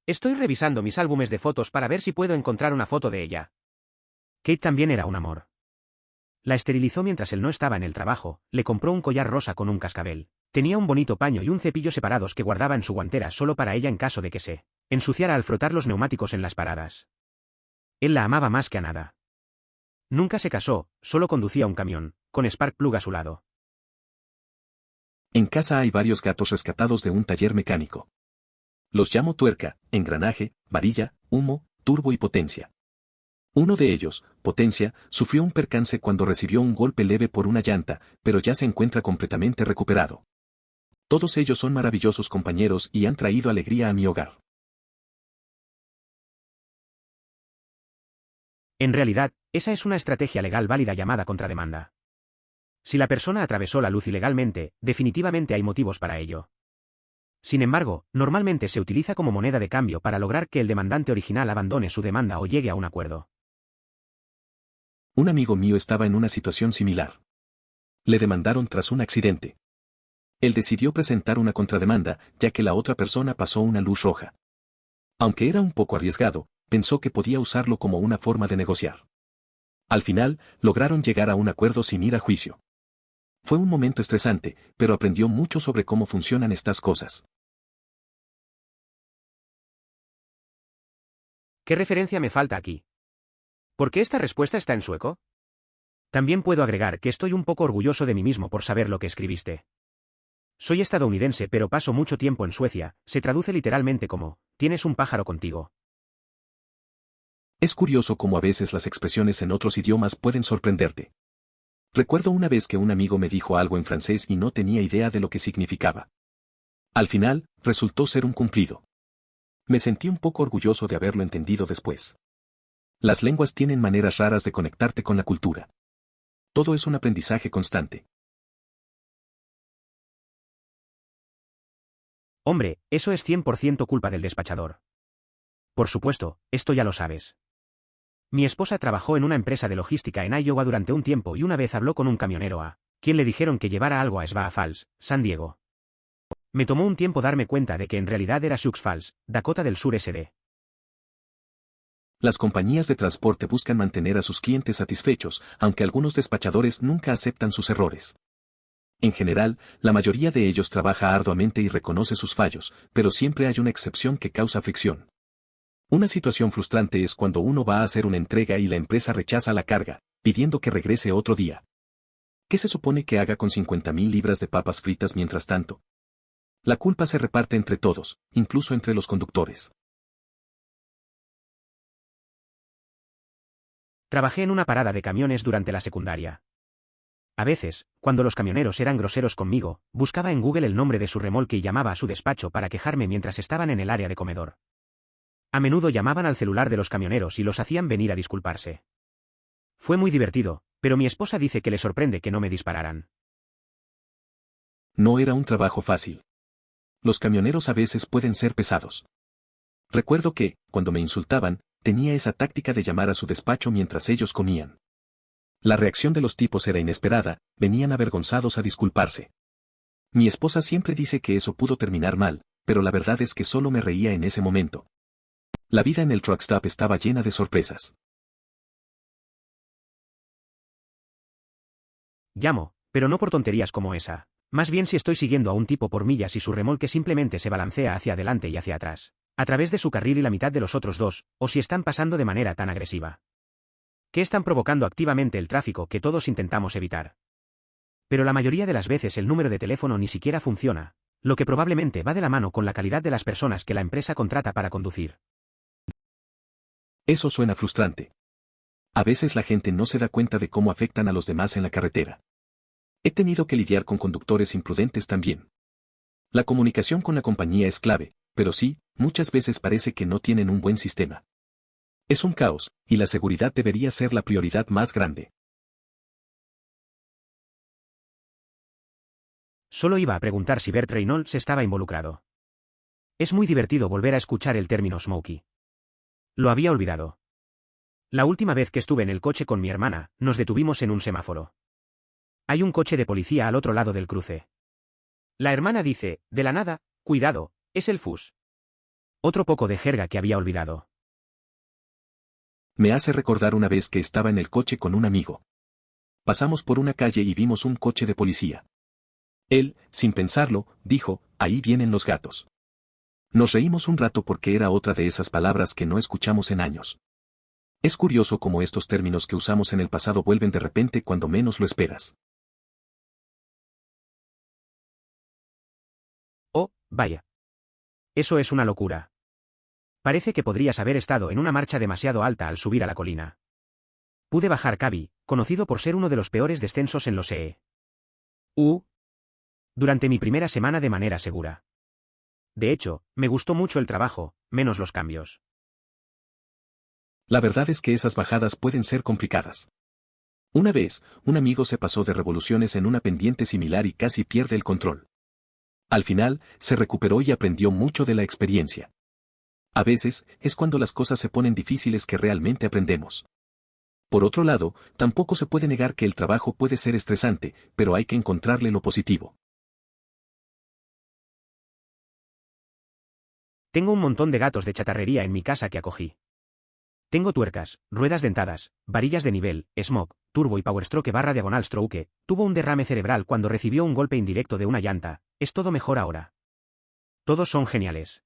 Estoy revisando mis álbumes de fotos para ver si puedo encontrar una foto de ella. Kate también era un amor. La esterilizó mientras él no estaba en el trabajo, le compró un collar rosa con un cascabel. Tenía un bonito paño y un cepillo separados que guardaba en su guantera solo para ella en caso de que se ensuciara al frotar los neumáticos en las paradas. Él la amaba más que a nada. Nunca se casó, solo conducía un camión, con Sparkplug a su lado. En casa hay varios gatos rescatados de un taller mecánico. Los llamo tuerca, engranaje, varilla, humo, turbo y potencia. Uno de ellos, Potencia, sufrió un percance cuando recibió un golpe leve por una llanta, pero ya se encuentra completamente recuperado. Todos ellos son maravillosos compañeros y han traído alegría a mi hogar. En realidad, esa es una estrategia legal válida llamada contrademanda. Si la persona atravesó la luz ilegalmente, definitivamente hay motivos para ello. Sin embargo, normalmente se utiliza como moneda de cambio para lograr que el demandante original abandone su demanda o llegue a un acuerdo. Un amigo mío estaba en una situación similar. Le demandaron tras un accidente. Él decidió presentar una contrademanda, ya que la otra persona pasó una luz roja. Aunque era un poco arriesgado, pensó que podía usarlo como una forma de negociar. Al final, lograron llegar a un acuerdo sin ir a juicio. Fue un momento estresante, pero aprendió mucho sobre cómo funcionan estas cosas. ¿Qué referencia me falta aquí? ¿Por qué esta respuesta está en sueco? También puedo agregar que estoy un poco orgulloso de mí mismo por saber lo que escribiste. Soy estadounidense pero paso mucho tiempo en Suecia, se traduce literalmente como, tienes un pájaro contigo. Es curioso cómo a veces las expresiones en otros idiomas pueden sorprenderte. Recuerdo una vez que un amigo me dijo algo en francés y no tenía idea de lo que significaba. Al final, resultó ser un cumplido. Me sentí un poco orgulloso de haberlo entendido después. Las lenguas tienen maneras raras de conectarte con la cultura. Todo es un aprendizaje constante. Hombre, eso es 100% culpa del despachador. Por supuesto, esto ya lo sabes. Mi esposa trabajó en una empresa de logística en Iowa durante un tiempo y una vez habló con un camionero a quien le dijeron que llevara algo a Svaa Falls, San Diego. Me tomó un tiempo darme cuenta de que en realidad era Sioux Falls, Dakota del Sur SD. Las compañías de transporte buscan mantener a sus clientes satisfechos, aunque algunos despachadores nunca aceptan sus errores. En general, la mayoría de ellos trabaja arduamente y reconoce sus fallos, pero siempre hay una excepción que causa fricción. Una situación frustrante es cuando uno va a hacer una entrega y la empresa rechaza la carga, pidiendo que regrese otro día. ¿Qué se supone que haga con 50.000 libras de papas fritas mientras tanto? La culpa se reparte entre todos, incluso entre los conductores. Trabajé en una parada de camiones durante la secundaria. A veces, cuando los camioneros eran groseros conmigo, buscaba en Google el nombre de su remolque y llamaba a su despacho para quejarme mientras estaban en el área de comedor. A menudo llamaban al celular de los camioneros y los hacían venir a disculparse. Fue muy divertido, pero mi esposa dice que le sorprende que no me dispararan. No era un trabajo fácil. Los camioneros a veces pueden ser pesados. Recuerdo que, cuando me insultaban, tenía esa táctica de llamar a su despacho mientras ellos comían. La reacción de los tipos era inesperada, venían avergonzados a disculparse. Mi esposa siempre dice que eso pudo terminar mal, pero la verdad es que solo me reía en ese momento. La vida en el truck stop estaba llena de sorpresas. Llamo, pero no por tonterías como esa. Más bien si estoy siguiendo a un tipo por millas y su remolque simplemente se balancea hacia adelante y hacia atrás, a través de su carril y la mitad de los otros dos, o si están pasando de manera tan agresiva. Que están provocando activamente el tráfico que todos intentamos evitar. Pero la mayoría de las veces el número de teléfono ni siquiera funciona, lo que probablemente va de la mano con la calidad de las personas que la empresa contrata para conducir. Eso suena frustrante. A veces la gente no se da cuenta de cómo afectan a los demás en la carretera. He tenido que lidiar con conductores imprudentes también. La comunicación con la compañía es clave, pero sí, muchas veces parece que no tienen un buen sistema. Es un caos, y la seguridad debería ser la prioridad más grande. Solo iba a preguntar si Bert Reynolds estaba involucrado. Es muy divertido volver a escuchar el término Smokey. Lo había olvidado. La última vez que estuve en el coche con mi hermana, nos detuvimos en un semáforo. Hay un coche de policía al otro lado del cruce. La hermana dice, de la nada, cuidado, es el FUS. Otro poco de jerga que había olvidado. Me hace recordar una vez que estaba en el coche con un amigo. Pasamos por una calle y vimos un coche de policía. Él, sin pensarlo, dijo, ahí vienen los gatos. Nos reímos un rato porque era otra de esas palabras que no escuchamos en años. Es curioso cómo estos términos que usamos en el pasado vuelven de repente cuando menos lo esperas. Oh, vaya. Eso es una locura. Parece que podrías haber estado en una marcha demasiado alta al subir a la colina. Pude bajar Cabi, conocido por ser uno de los peores descensos en los durante mi primera semana de manera segura. De hecho, me gustó mucho el trabajo, menos los cambios. La verdad es que esas bajadas pueden ser complicadas. Una vez, un amigo se pasó de revoluciones en una pendiente similar y casi pierde el control. Al final, se recuperó y aprendió mucho de la experiencia. A veces, es cuando las cosas se ponen difíciles que realmente aprendemos. Por otro lado, tampoco se puede negar que el trabajo puede ser estresante, pero hay que encontrarle lo positivo. Tengo un montón de gatos de chatarrería en mi casa que acogí. Tengo tuercas, ruedas dentadas, varillas de nivel, smog, turbo y powerstroke barra diagonal stroke. Tuvo un derrame cerebral cuando recibió un golpe indirecto de una llanta. Es todo mejor ahora. Todos son geniales.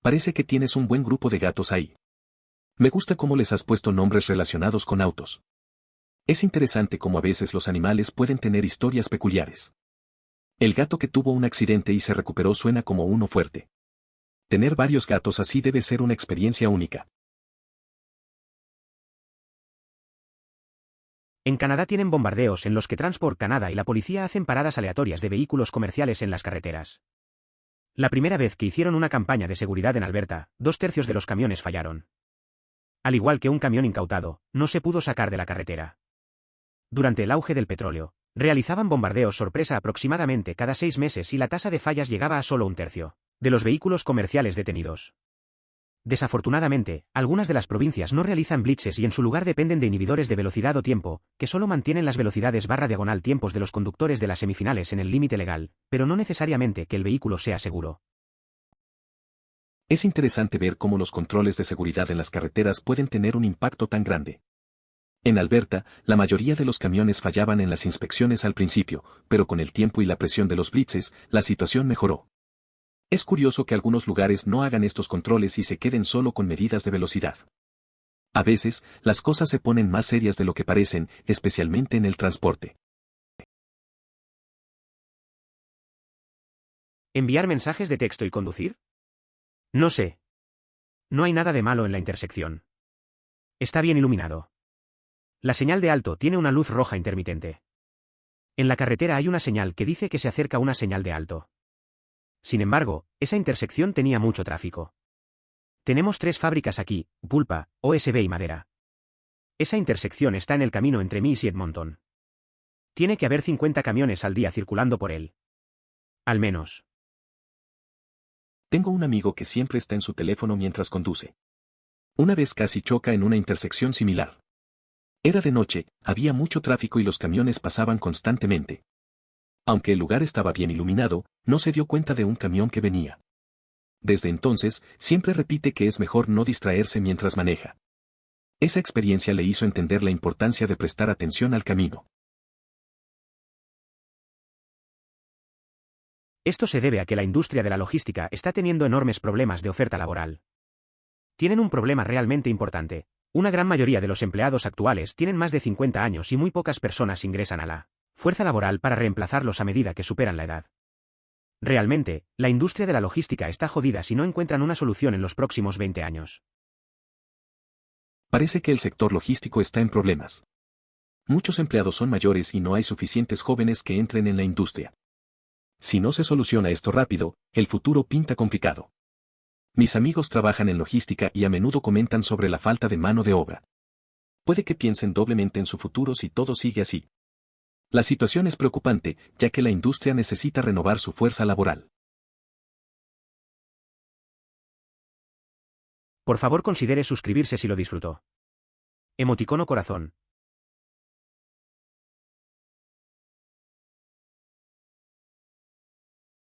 Parece que tienes un buen grupo de gatos ahí. Me gusta cómo les has puesto nombres relacionados con autos. Es interesante cómo a veces los animales pueden tener historias peculiares. El gato que tuvo un accidente y se recuperó suena como uno fuerte. Tener varios gatos así debe ser una experiencia única. En Canadá tienen bombardeos en los que Transport Canada y la policía hacen paradas aleatorias de vehículos comerciales en las carreteras. La primera vez que hicieron una campaña de seguridad en Alberta, 2/3 de los camiones fallaron. Al igual que un camión incautado, no se pudo sacar de la carretera. Durante el auge del petróleo, realizaban bombardeos sorpresa aproximadamente cada 6 meses y la tasa de fallas llegaba a solo 1/3 de los vehículos comerciales detenidos. Desafortunadamente, algunas de las provincias no realizan blitzes y en su lugar dependen de inhibidores de velocidad o tiempo, que solo mantienen las velocidades barra diagonal tiempos de los conductores de las semifinales en el límite legal, pero no necesariamente que el vehículo sea seguro. Es interesante ver cómo los controles de seguridad en las carreteras pueden tener un impacto tan grande. En Alberta, la mayoría de los camiones fallaban en las inspecciones al principio, pero con el tiempo y la presión de los blitzes, la situación mejoró. Es curioso que algunos lugares no hagan estos controles y se queden solo con medidas de velocidad. A veces, las cosas se ponen más serias de lo que parecen, especialmente en el transporte. ¿Enviar mensajes de texto y conducir? No sé. No hay nada de malo en la intersección. Está bien iluminado. La señal de alto tiene una luz roja intermitente. En la carretera hay una señal que dice que se acerca una señal de alto. Sin embargo, esa intersección tenía mucho tráfico. Tenemos 3 fábricas aquí, pulpa, OSB y madera. Esa intersección está en el camino entre Miss y Edmonton. Tiene que haber 50 camiones al día circulando por él. Al menos. Tengo un amigo que siempre está en su teléfono mientras conduce. Una vez casi choca en una intersección similar. Era de noche, había mucho tráfico y los camiones pasaban constantemente. Aunque el lugar estaba bien iluminado, no se dio cuenta de un camión que venía. Desde entonces, siempre repite que es mejor no distraerse mientras maneja. Esa experiencia le hizo entender la importancia de prestar atención al camino. Esto se debe a que la industria de la logística está teniendo enormes problemas de oferta laboral. Tienen un problema realmente importante. Una gran mayoría de los empleados actuales tienen más de 50 años y muy pocas personas ingresan a la fuerza laboral para reemplazarlos a medida que superan la edad. Realmente, la industria de la logística está jodida si no encuentran una solución en los próximos 20 años. Parece que el sector logístico está en problemas. Muchos empleados son mayores y no hay suficientes jóvenes que entren en la industria. Si no se soluciona esto rápido, el futuro pinta complicado. Mis amigos trabajan en logística y a menudo comentan sobre la falta de mano de obra. Puede que piensen doblemente en su futuro si todo sigue así. La situación es preocupante, ya que la industria necesita renovar su fuerza laboral. Por favor, considere suscribirse si lo disfrutó. Emoticono corazón.